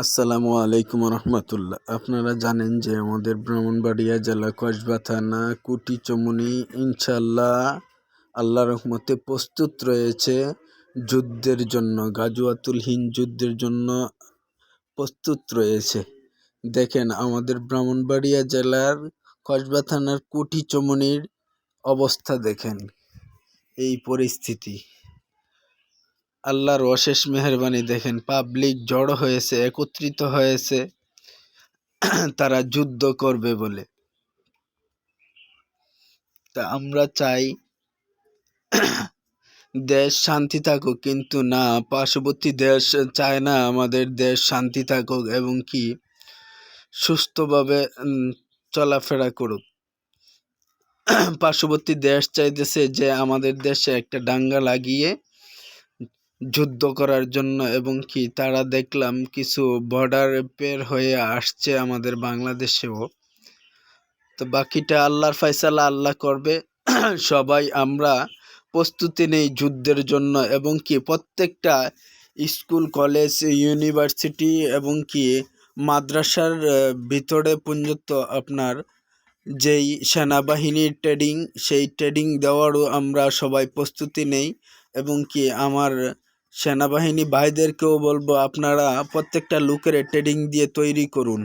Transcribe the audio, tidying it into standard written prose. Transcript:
আসসালামু আলাইকুম রহমতুল্লাহ। আপনারা জানেন যে আমাদের ব্রাহ্মণবাড়িয়া জেলা কসবা থানা কুটি চমুনি ইনশাল্লাহ আল্লাহ রহমতে প্রস্তুত রয়েছে যুদ্ধের জন্য, গাজওয়াতুল হিন্দ যুদ্ধের জন্য প্রস্তুত রয়েছে। দেখেন আমাদের ব্রাহ্মণবাড়িয়া জেলার কসবা থানার কুটি চমুনির অবস্থা দেখেন, এই পরিস্থিতি। আল্লাহর অশেষ মেহেরবানি দেখেন, পাবলিক জড়ো হয়েছে, একত্রিত হয়েছে তারা যুদ্ধ করবে বলে। তা আমরা চাই দেশ শান্তি থাকুক, কিন্তু না, পার্শ্ববর্তী দেশ চায় না আমাদের দেশ শান্তি থাকুক এবং কি সুস্থভাবে চলাফেরা করুক। পার্শ্ববর্তী দেশ চাইতেছে যে আমাদের দেশে একটা দাঙ্গা লাগিয়ে যুদ্ধ করার জন্য, এবং কি তারা দেখলাম কিছু বর্ডার পের হয়ে আসছে আমাদের বাংলাদেশেও। তো বাকিটা আল্লাহর ফয়সালা, আল্লাহ করবে। সবাই আমরা প্রস্তুতি নেই যুদ্ধের জন্য, এবং কি প্রত্যেকটা স্কুল, কলেজ, ইউনিভার্সিটি এবং কি মাদ্রাসার ভিতরে পর্যন্ত আপনার যেই সেনাবাহিনীর ট্রেনিং, সেই ট্রেনিং দেওয়ারও আমরা সবাই প্রস্তুতি নেই। এবং কি আমার সেনাবাহিনী ভাইদেরকেও বলবো, আপনারা প্রত্যেকটা লোকের ট্রেনিং দিয়ে তৈরি করুন।